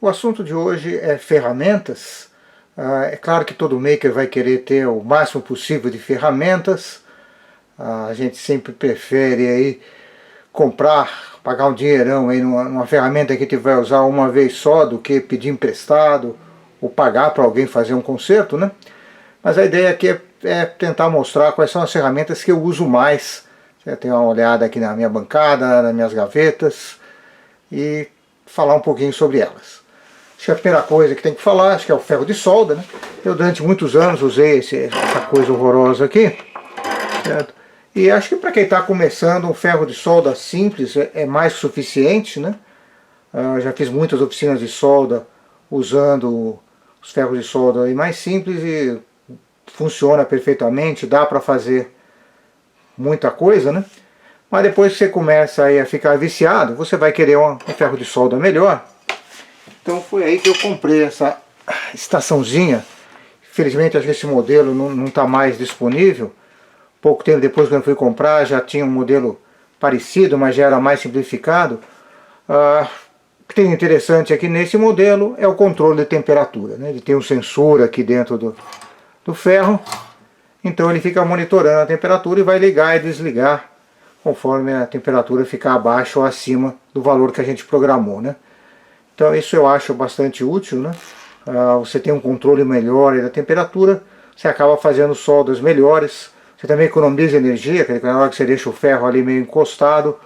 O assunto de hoje é ferramentas. É claro que todo maker vai querer ter o máximo possível de ferramentas. A gente sempre prefere aí comprar, pagar um dinheirão aí numa ferramenta que a gente vai usar uma vez só do que pedir emprestado ou pagar para alguém fazer um conserto, né? Mas a ideia aqui é tentar mostrar quais são as ferramentas que eu uso mais. Você tem uma olhada aqui na minha bancada, nas minhas gavetas e falar um pouquinho sobre elas. Acho que a primeira coisa que tem que falar, acho que é o ferro de solda, né? Eu durante muitos anos usei essa coisa horrorosa aqui, certo? E acho que para quem está começando, um ferro de solda simples é mais que suficiente, né? Já fiz muitas oficinas de solda usando os ferros de solda aí mais simples e funciona perfeitamente, dá para fazer muita coisa, né? Mas depois que você começa aí a ficar viciado, você vai querer um ferro de solda melhor. Então foi aí que eu comprei essa estaçãozinha. Infelizmente acho que esse modelo não está mais disponível. Pouco tempo depois que eu fui comprar já tinha um modelo parecido, mas já era mais simplificado. O que tem interessante aqui nesse modelo é o controle de temperatura, né? Ele tem um sensor aqui dentro do ferro, então ele fica monitorando a temperatura e vai ligar e desligar conforme a temperatura ficar abaixo ou acima do valor que a gente programou, né? Então isso eu acho bastante útil, né? Você tem um controle melhor da temperatura, você acaba fazendo soldas melhores, você também economiza energia, porque na hora que você deixa o ferro ali meio encostado,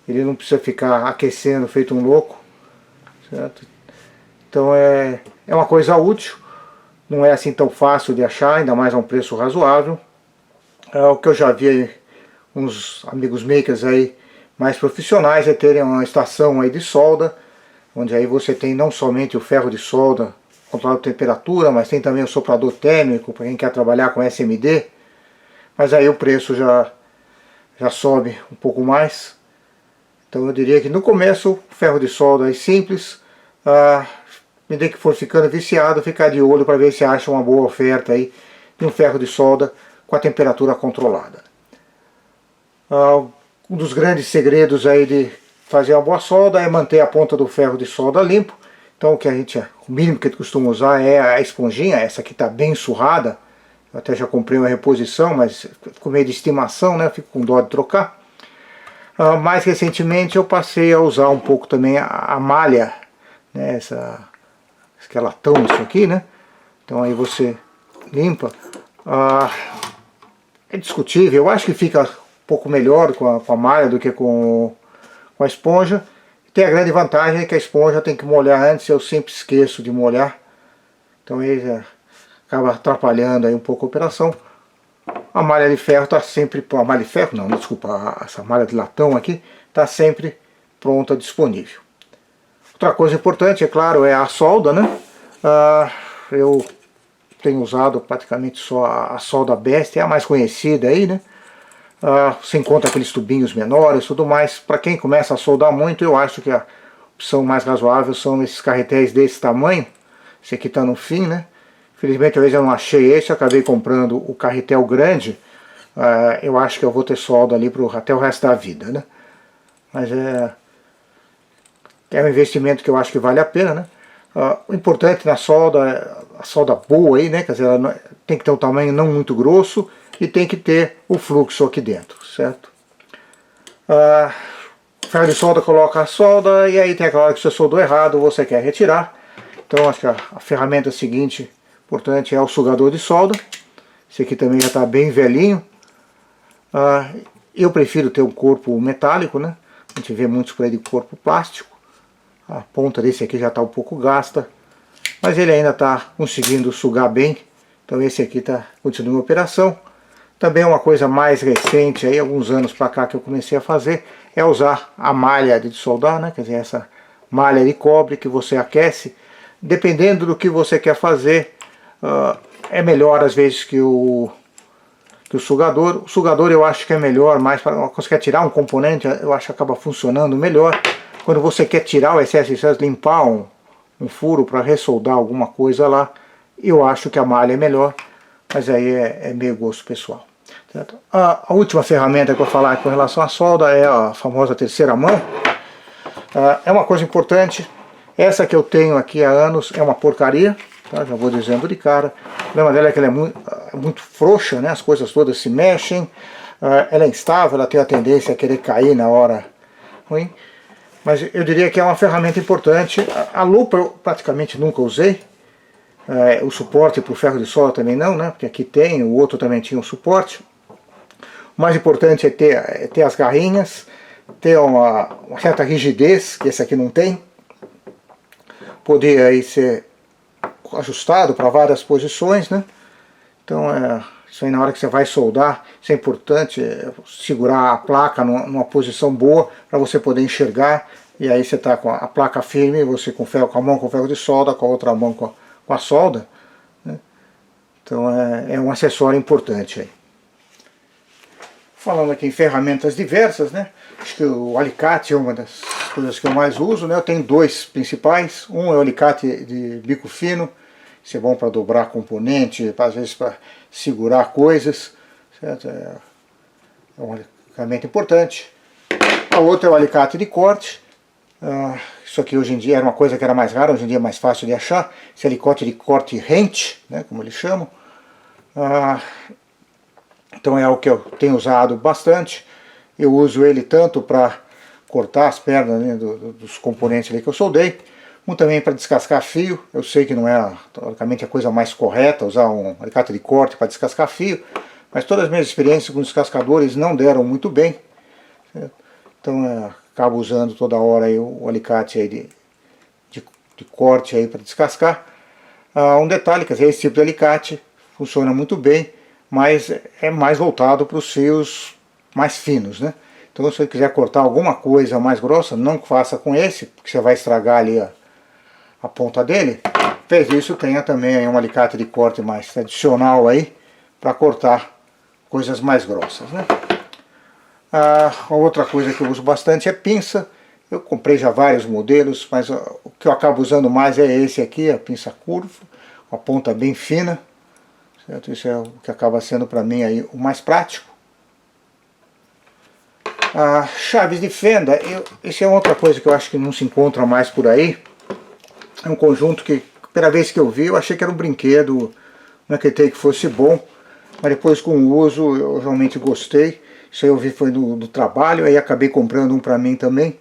ele não precisa ficar aquecendo feito um louco, certo? Então é uma coisa útil, não é assim tão fácil de achar, ainda mais a um preço razoável. O que eu já vi uns amigos makers aí mais profissionais é terem uma estação aí de solda, onde aí você tem não somente o ferro de solda controlando a temperatura, mas tem também o soprador térmico para quem quer trabalhar com SMD, mas aí o preço já sobe um pouco mais. Então eu diria que no começo, ferro de solda aí simples, medida que for ficando viciado, ficar de olho para ver se acha uma boa oferta aí de um ferro de solda com a temperatura controlada. Um dos grandes segredos aí de fazer uma boa solda é manter a ponta do ferro de solda limpo. Então o mínimo que a gente costuma usar é a esponjinha. Essa aqui está bem surrada. Eu até já comprei uma reposição, mas ficou meio de estimação, né? Fico com dó de trocar. Mais recentemente eu passei a usar um pouco também a malha, né? Esse é latão isso aqui, né? Então aí você limpa. É discutível, eu acho que fica um pouco melhor com a malha do que com a esponja. Tem a grande vantagem que a esponja tem que molhar antes, eu sempre esqueço de molhar. Então aí acaba atrapalhando aí um pouco a operação. A malha de ferro está sempre... A malha de ferro não, desculpa, essa malha de latão aqui está sempre pronta, disponível. Outra coisa importante, é claro, é a solda, né? Eu tenho usado praticamente só a solda Best, é a mais conhecida aí, né? Você encontra aqueles tubinhos menores e tudo mais. Para quem começa a soldar muito, eu acho que a opção mais razoável são esses carretéis desse tamanho. Esse aqui está no fim, né? Infelizmente, às vezes eu não achei esse, eu acabei comprando o carretel grande. Eu acho que eu vou ter solda ali até o resto da vida, né? Mas é um investimento que eu acho que vale a pena, né? O importante na solda é a solda boa aí, né? Quer dizer, ela tem que ter um tamanho não muito grosso e tem que ter o fluxo aqui dentro, certo? O ferro de solda coloca a solda e aí tem aquela hora que você soldou errado, você quer retirar. Então acho que a ferramenta seguinte importante é o sugador de solda. Esse aqui também já está bem velhinho. Eu prefiro ter um corpo metálico, né? A gente vê muitos por aí de corpo plástico. A ponta desse aqui já está um pouco gasta, mas ele ainda está conseguindo sugar bem. Então esse aqui continua em operação. Também uma coisa mais recente, aí, alguns anos para cá que eu comecei a fazer, é usar a malha de soldar, né? Quer dizer, essa malha de cobre que você aquece. Dependendo do que você quer fazer, é melhor às vezes que o sugador. O sugador eu acho que é melhor, mais para quando você quer tirar um componente, eu acho que acaba funcionando melhor. Quando você quer tirar o excesso, limpar um furo para ressoldar alguma coisa lá, eu acho que a malha é melhor, mas aí é meio gosto pessoal. Certo? A última ferramenta que eu vou falar com relação à solda é a famosa terceira mão. É uma coisa importante, Essa que eu tenho aqui há anos é uma porcaria, tá? Já vou dizendo de cara. O problema dela é que ela é muito frouxa, né? As coisas todas se mexem, ela é instável, ela tem a tendência a querer cair na hora ruim. Mas eu diria que é uma ferramenta importante. A lupa eu praticamente nunca usei. O suporte para o ferro de solda também não, né? Porque aqui tem, o outro também tinha um suporte. O mais importante é ter as garrinhas, ter uma certa rigidez, que esse aqui não tem. Poder aí ser ajustado para várias posições, né? Então, isso aí na hora que você vai soldar, isso é importante, segurar a placa numa posição boa para você poder enxergar. E aí você está com a placa firme, você com a mão com ferro de solda, com a outra mão com a solda, né? Então é um acessório importante aí. Falando aqui em ferramentas diversas, né? Acho que o alicate é uma das coisas que eu mais uso, né? Eu tenho dois principais. Um é o alicate de bico fino. Isso é bom para dobrar componente, às vezes para segurar coisas, certo? É uma ferramenta importante. A outra é o alicate de corte. Isso aqui hoje em dia era uma coisa que era mais rara, hoje em dia é mais fácil de achar. Esse alicate de corte rente, né, como eles chamam. Então é algo que eu tenho usado bastante. Eu uso ele tanto para cortar as pernas, né, dos componentes ali que eu soldei, como também para descascar fio. Eu sei que não é teoricamente a coisa mais correta usar um alicate de corte para descascar fio, mas todas as minhas experiências com descascadores não deram muito bem, certo? Então acabo usando toda hora aí o alicate aí de corte aí para descascar. Um detalhe, quer dizer, esse tipo de alicate funciona muito bem, mas é mais voltado para os fios mais finos, né? Então se você quiser cortar alguma coisa mais grossa, não faça com esse, porque você vai estragar ali a ponta dele. Fez isso, tenha também aí um alicate de corte mais tradicional aí, para cortar coisas mais grossas, né? Outra coisa que eu uso bastante é pinça. Eu comprei já vários modelos, mas o que eu acabo usando mais é esse aqui, a pinça curva, com a ponta bem fina, certo? Isso é o que acaba sendo para mim aí o mais prático. Chaves de fenda, isso é outra coisa que eu acho que não se encontra mais por aí. É um conjunto que, a primeira vez que eu vi, eu achei que era um brinquedo, não acreditei que fosse bom, mas depois com o uso eu realmente gostei. Isso aí eu vi foi no trabalho, aí acabei comprando um para mim também,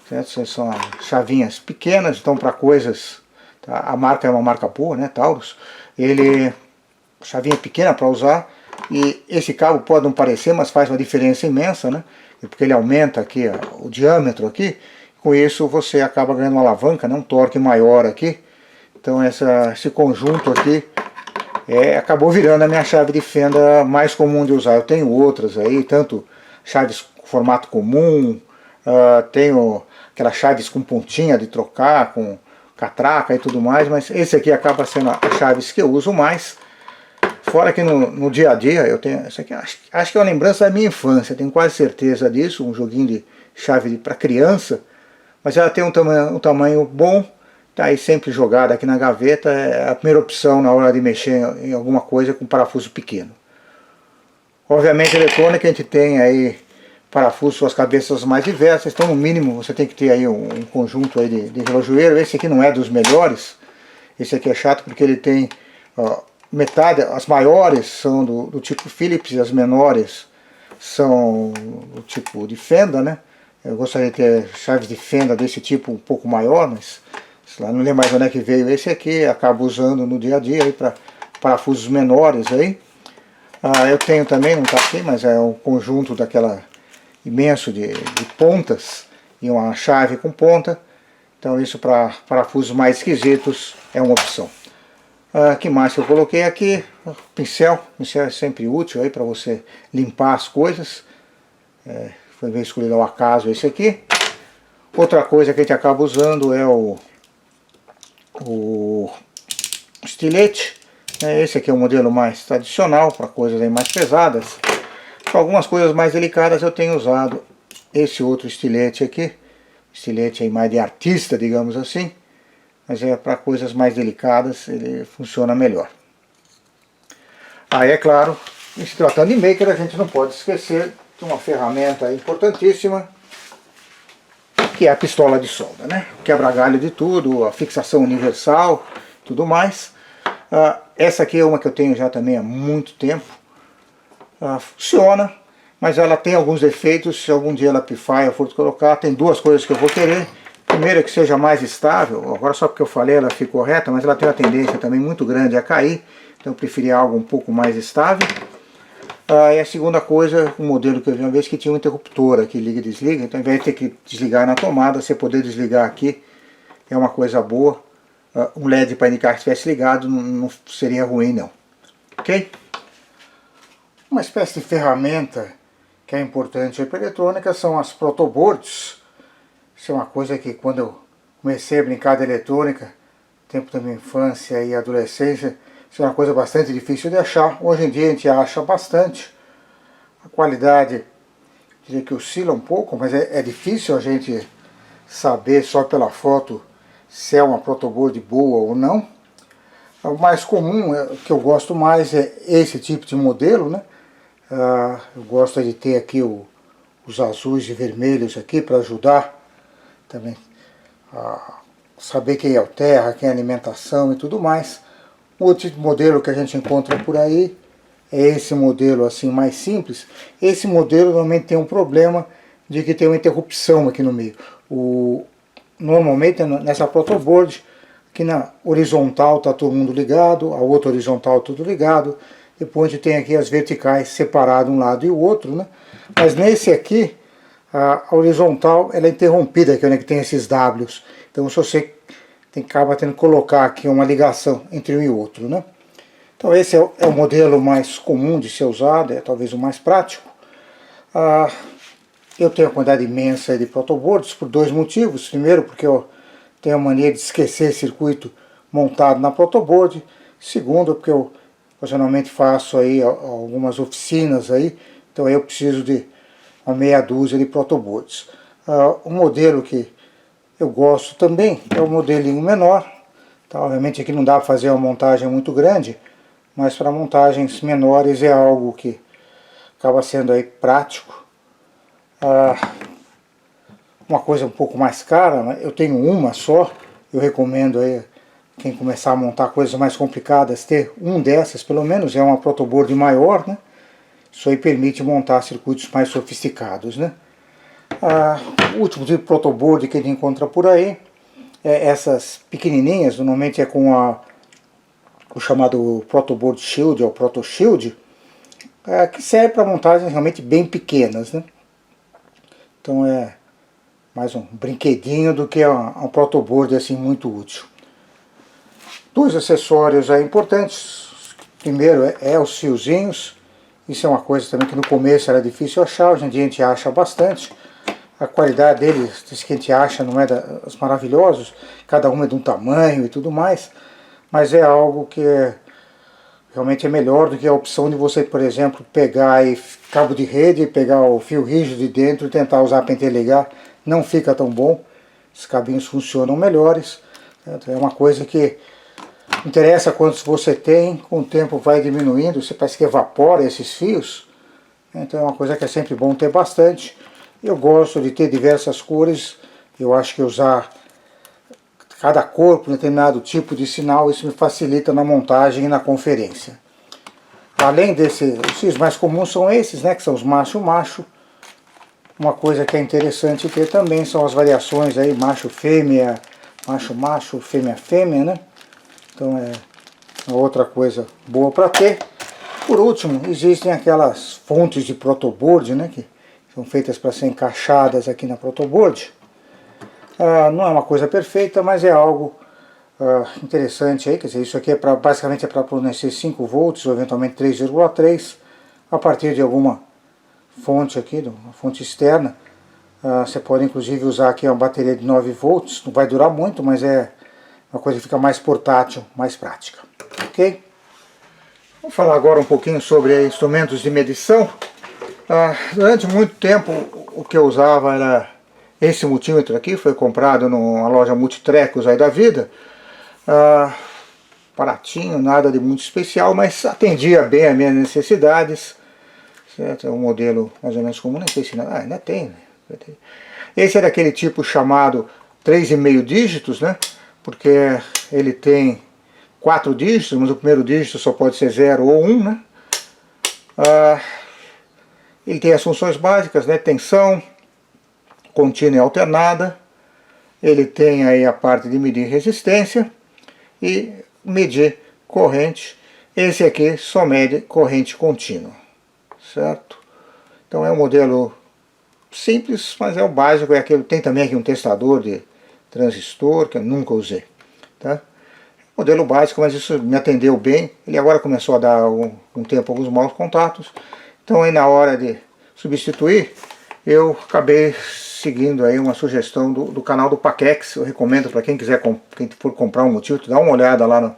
certo? São chavinhas pequenas, então para coisas, tá? A marca é uma marca boa, né, Taurus. Ele, chavinha pequena para usar, e esse cabo pode não parecer, mas faz uma diferença imensa, né? Porque ele aumenta aqui o diâmetro aqui, com isso você acaba ganhando uma alavanca, né, um torque maior aqui. Então esse conjunto aqui acabou virando a minha chave de fenda mais comum de usar. Eu tenho outras aí, tanto chaves com formato comum, tenho aquelas chaves com pontinha de trocar, com catraca e tudo mais, mas esse aqui acaba sendo as chaves que eu uso mais. Fora que no dia a dia eu tenho, isso aqui acho que é uma lembrança da minha infância, tenho quase certeza disso, um joguinho de chave para criança, mas ela tem um tamanho bom. Tá aí sempre jogada aqui na gaveta, é a primeira opção na hora de mexer em alguma coisa com parafuso pequeno. Obviamente eletrônica a gente tem aí parafusos, as cabeças mais diversas, então no mínimo você tem que ter aí um conjunto aí de relojoeiro. Esse aqui não é dos melhores, esse aqui é chato porque ele tem metade, as maiores são do tipo Phillips e as menores são do tipo de fenda, né? Eu gostaria de ter chaves de fenda desse tipo um pouco maior, mas não lembro mais onde é que veio esse aqui, acabo usando no dia a dia aí para parafusos menores aí. Eu tenho também, não está aqui, mas é um conjunto daquela imenso de pontas e uma chave com ponta. Então isso para parafusos mais esquisitos é uma opção. Que mais que eu coloquei aqui? Pincel é sempre útil aí para você limpar as coisas. Foi bem escolhido ao acaso esse aqui. Outra coisa que a gente acaba usando é o estilete. Esse aqui é o modelo mais tradicional para coisas aí mais pesadas. Para algumas coisas mais delicadas eu tenho usado esse outro estilete aqui. Estilete aí mais de artista, digamos assim. Mas para coisas mais delicadas ele funciona melhor. É claro, em se tratando de maker a gente não pode esquecer de uma ferramenta importantíssima, que é a pistola de solda, né? Quebra-galho de tudo, a fixação universal, tudo mais. Essa aqui é uma que eu tenho já também há muito tempo. Funciona, mas ela tem alguns defeitos. Se algum dia ela pifar e eu for colocar, tem duas coisas que eu vou querer. Primeiro é que seja mais estável. Agora só porque eu falei ela ficou reta, mas ela tem uma tendência também muito grande a cair. Então eu preferi algo um pouco mais estável. E a segunda coisa, um modelo que eu vi uma vez que tinha um interruptor aqui, liga e desliga. Então ao invés de ter que desligar na tomada, você poder desligar aqui é uma coisa boa. Um LED para indicar que estivesse ligado não seria ruim não. Ok? Uma espécie de ferramenta que é importante para a eletrônica são as protoboards. Isso é uma coisa que quando eu comecei a brincar de eletrônica, tempo da minha infância e adolescência, isso é uma coisa bastante difícil de achar. Hoje em dia a gente acha bastante. A qualidade, diria que oscila um pouco, mas é difícil a gente saber só pela foto se é uma protoboard boa ou não. O mais comum, o que eu gosto mais é esse tipo de modelo, né? Eu gosto de ter aqui os azuis e vermelhos aqui para ajudar também a saber quem é o terra, quem é a alimentação e tudo mais. O outro modelo que a gente encontra por aí é esse modelo assim mais simples. Esse modelo normalmente tem um problema de que tem uma interrupção aqui no meio. Normalmente nessa protoboard, aqui na horizontal está todo mundo ligado, a outra horizontal tudo ligado. Depois a gente tem aqui as verticais separadas um lado e o outro, né? Mas nesse aqui, a horizontal ela é interrompida, aqui, né, que tem esses Ws. Então se você acaba tendo que colocar aqui uma ligação entre um e outro, né? Então esse é o modelo mais comum de ser usado, é talvez o mais prático. Eu tenho uma quantidade imensa de protoboards por dois motivos. Primeiro, porque eu tenho a mania de esquecer circuito montado na protoboard. Segundo, porque eu ocasionalmente faço aí algumas oficinas aí, então eu preciso de uma meia dúzia de protoboards. Um modelo que eu gosto também é o modelinho menor. Tá? Obviamente aqui não dá para fazer uma montagem muito grande, mas para montagens menores é algo que acaba sendo aí prático. Uma coisa um pouco mais cara, né? Eu tenho uma só, eu recomendo aí quem começar a montar coisas mais complicadas ter um dessas, pelo menos é uma protoboard maior, né? Isso aí permite montar circuitos mais sofisticados, né? O último tipo de protoboard que a gente encontra por aí é essas pequenininhas, normalmente é com o chamado protoboard shield ou proto shield, que serve para montagens realmente bem pequenas, né? Então é mais um brinquedinho do que um protoboard assim muito útil. Dois acessórios aí importantes. Primeiro é os fiozinhos. Isso é uma coisa também que no começo era difícil achar, hoje em dia a gente acha bastante. A qualidade deles, que a gente acha, não é das maravilhosos, cada uma é de um tamanho e tudo mais, mas é algo que realmente é melhor do que a opção de você, por exemplo, pegar aí cabo de rede, pegar o fio rígido de dentro e tentar usar para interligar. Não fica tão bom, os cabinhos funcionam melhores. É uma coisa que interessa quantos você tem, com o tempo vai diminuindo, você parece que evapora esses fios. Então é uma coisa que é sempre bom ter bastante. Eu gosto de ter diversas cores, eu acho que usar cada cor para um determinado tipo de sinal, isso me facilita na montagem e na conferência. Além desses, os fios mais comuns são esses, né, que são os macho-macho. Uma coisa que é interessante ter também são as variações aí, macho-fêmea, macho-macho, fêmea-fêmea, né? Então é uma outra coisa boa para ter. Por último, existem aquelas fontes de protoboard, né, que são feitas para ser encaixadas aqui na protoboard. Não é uma coisa perfeita, mas é algo interessante aí. Quer dizer, isso aqui basicamente é para fornecer 5 volts ou eventualmente 3,3 a partir de alguma fonte aqui, uma fonte externa. Você pode inclusive usar aqui uma bateria de 9 volts, não vai durar muito, mas é uma coisa que fica mais portátil, mais prática. Ok? Vamos falar agora um pouquinho sobre instrumentos de medição. Durante muito tempo o que eu usava era esse multímetro aqui, foi comprado numa loja Multitrecos aí da vida. Baratinho, nada de muito especial, mas atendia bem as minhas necessidades. Certo? É um modelo mais ou menos comum, nem sei se ainda tem. Esse é daquele tipo chamado 3,5 dígitos, né? Porque ele tem 4 dígitos, mas o primeiro dígito só pode ser 0 ou 1, né? Ele tem as funções básicas, né? Tensão, contínua e alternada. Ele tem aí a parte de medir resistência e medir corrente. Esse aqui só mede corrente contínua, certo? Então é um modelo simples, mas é o básico. É aquele, tem também aqui um testador de transistor, que eu nunca usei, tá? Modelo básico, mas isso me atendeu bem. Ele agora começou a dar um tempo alguns maus contatos. Então aí na hora de substituir, eu acabei seguindo aí uma sugestão do canal do Paquex. Eu recomendo para quem quiser, quem for comprar um multímetro, dá uma olhada lá no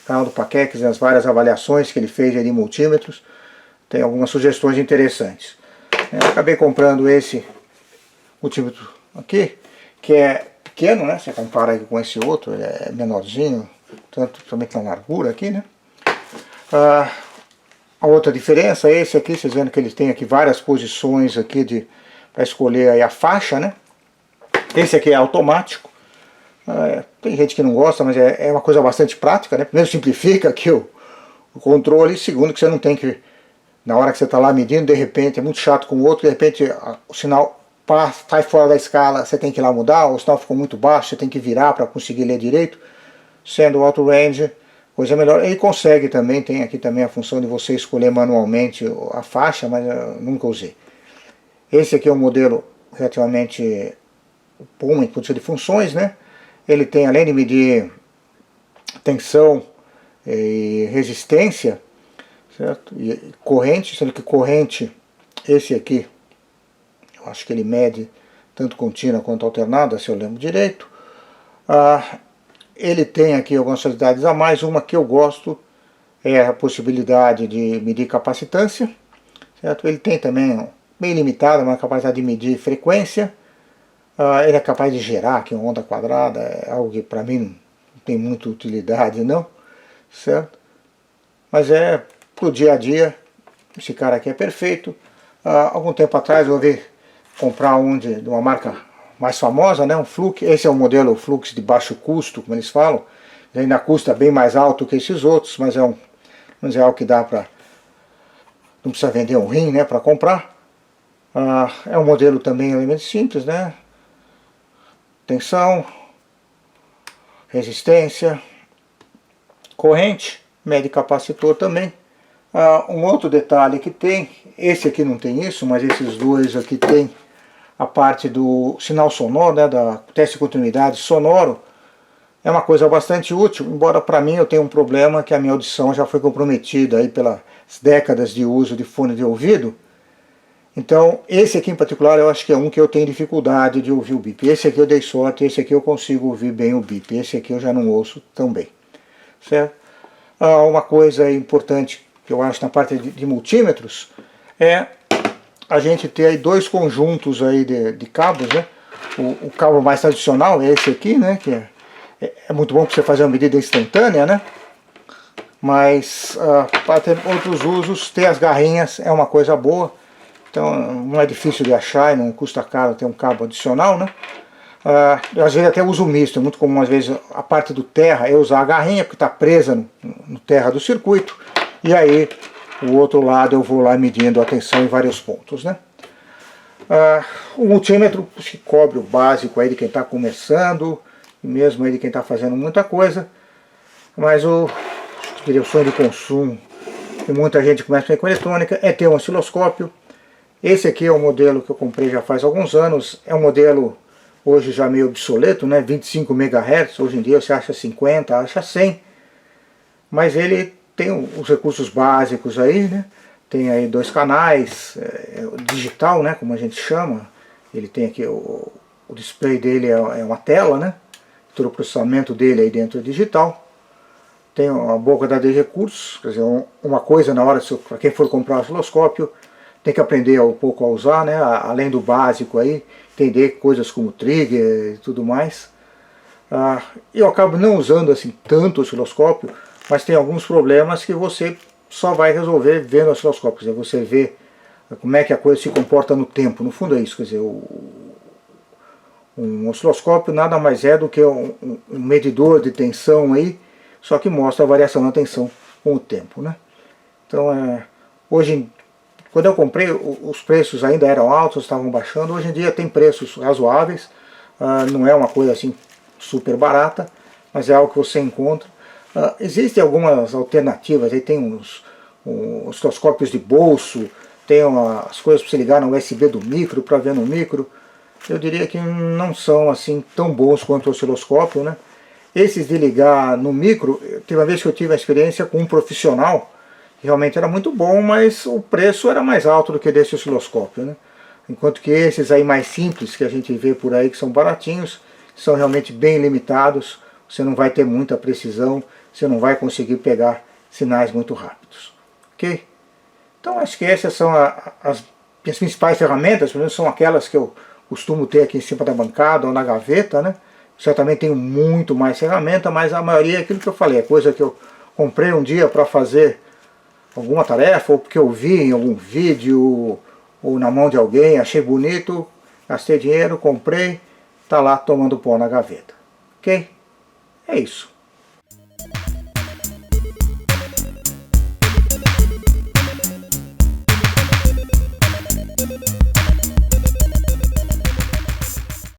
canal do Paquex, nas várias avaliações que ele fez aí de multímetros. Tem algumas sugestões interessantes. Eu acabei comprando esse multímetro aqui, que é pequeno, né? Você compara aí com esse outro, ele é menorzinho, tanto também na largura aqui, né? A outra diferença é esse aqui, vocês vendo que ele tem aqui várias posições aqui para escolher aí a faixa, né? Esse aqui é automático. Tem gente que não gosta, mas é uma coisa bastante prática, né? Primeiro simplifica aqui o controle, segundo que você não tem que, na hora que você está lá medindo, de repente é muito chato com o outro, de repente o sinal sai fora da escala, você tem que ir lá mudar, ou o sinal ficou muito baixo, você tem que virar para conseguir ler direito. Sendo o auto range, coisa melhor. Ele consegue também, tem aqui também a função de você escolher manualmente a faixa, mas eu nunca usei. Esse aqui é um modelo relativamente bom em quantidade de funções, né? Ele tem, além de medir tensão e resistência, certo? E corrente, sendo que corrente, esse aqui, eu acho que ele mede tanto contínua quanto alternada, se eu lembro direito. Ele tem aqui algumas facilidades a mais. Uma que eu gosto é a possibilidade de medir capacitância, certo? Ele tem também, bem limitada, uma capacidade de medir frequência. Ele é capaz de gerar aqui uma onda quadrada, é algo que para mim não tem muita utilidade não, certo? Mas para o dia a dia, esse cara aqui é perfeito. Algum tempo atrás eu ouvi comprar um de uma marca mais famosa, né, um Flux. Esse é um modelo Flux de baixo custo, como eles falam. Ele ainda custa bem mais alto que esses outros, mas é algo que dá para, não precisa vender um rim, né, para comprar. É um modelo também realmente simples, né? Tensão, resistência, corrente, mede capacitor também. Um outro detalhe que tem, esse aqui não tem isso, mas esses dois aqui tem a parte do sinal sonoro, né, da teste de continuidade sonoro. É uma coisa bastante útil, embora para mim eu tenha um problema que a minha audição já foi comprometida aí pelas décadas de uso de fone de ouvido. Então esse aqui em particular eu acho que é um que eu tenho dificuldade de ouvir o bip. Esse aqui eu dei sorte, esse aqui eu consigo ouvir bem o bip, esse aqui eu já não ouço tão bem, certo? Uma coisa importante que eu acho na parte de multímetros é a gente ter aí dois conjuntos aí de cabos, né? O cabo mais tradicional é esse aqui, né? Que é muito bom para você fazer uma medida instantânea, né? Mas para ter outros usos, ter as garrinhas é uma coisa boa. Então não é difícil de achar e não custa caro ter um cabo adicional, né? Eu às vezes até uso misto, é muito comum às vezes a parte do terra eu usar a garrinha porque está presa no terra do circuito, e aí o outro lado eu vou lá medindo a tensão em vários pontos, né? O multímetro que cobre o básico aí de quem está começando, e mesmo aí de quem está fazendo muita coisa, mas o sonho de consumo que muita gente começa com eletrônica é ter um osciloscópio. Esse aqui é um modelo que eu comprei já faz alguns anos, é um modelo hoje já meio obsoleto, né? 25 MHz, hoje em dia você acha 50, acha 100, mas ele tem os recursos básicos aí, né? Tem aí 2 canais, digital, né? Como a gente chama. Ele tem aqui o display dele é uma tela, né? Todo o processamento dele aí dentro é digital. Tem a boca de recursos, quer dizer, uma coisa na hora, para quem for comprar o osciloscópio, tem que aprender um pouco a usar, né? Além do básico aí, entender coisas como trigger e tudo mais. Eu acabo não usando assim tanto o osciloscópio, mas tem alguns problemas que você só vai resolver vendo o osciloscópio. Quer dizer, você vê como é que a coisa se comporta no tempo. No fundo é isso, quer dizer, Um osciloscópio nada mais é do que um medidor de tensão aí, só que mostra a variação da tensão com o tempo, né? Então, hoje, quando eu comprei, os preços ainda eram altos, estavam baixando. Hoje em dia tem preços razoáveis, não é uma coisa assim super barata, mas é algo que você encontra. Existem algumas alternativas, aí tem uns osciloscópios de bolso, tem as coisas para você ligar no USB do micro, para ver no micro. Eu diria que não são assim tão bons quanto o osciloscópio, né? Esses de ligar no micro, teve uma vez que eu tive a experiência com um profissional, realmente era muito bom, mas o preço era mais alto do que desse osciloscópio, né? Enquanto que esses aí mais simples que a gente vê por aí, que são baratinhos, são realmente bem limitados, você não vai ter muita precisão, você não vai conseguir pegar sinais muito rápidos, ok? Então acho que essas são as minhas principais ferramentas, pelo menos são aquelas que eu costumo ter aqui em cima da bancada ou na gaveta, né? Certamente tenho muito mais ferramenta, mas a maioria é aquilo que eu falei, é coisa que eu comprei um dia para fazer alguma tarefa, ou porque eu vi em algum vídeo, ou na mão de alguém, achei bonito, gastei dinheiro, comprei, está lá tomando pó na gaveta. Ok? É isso.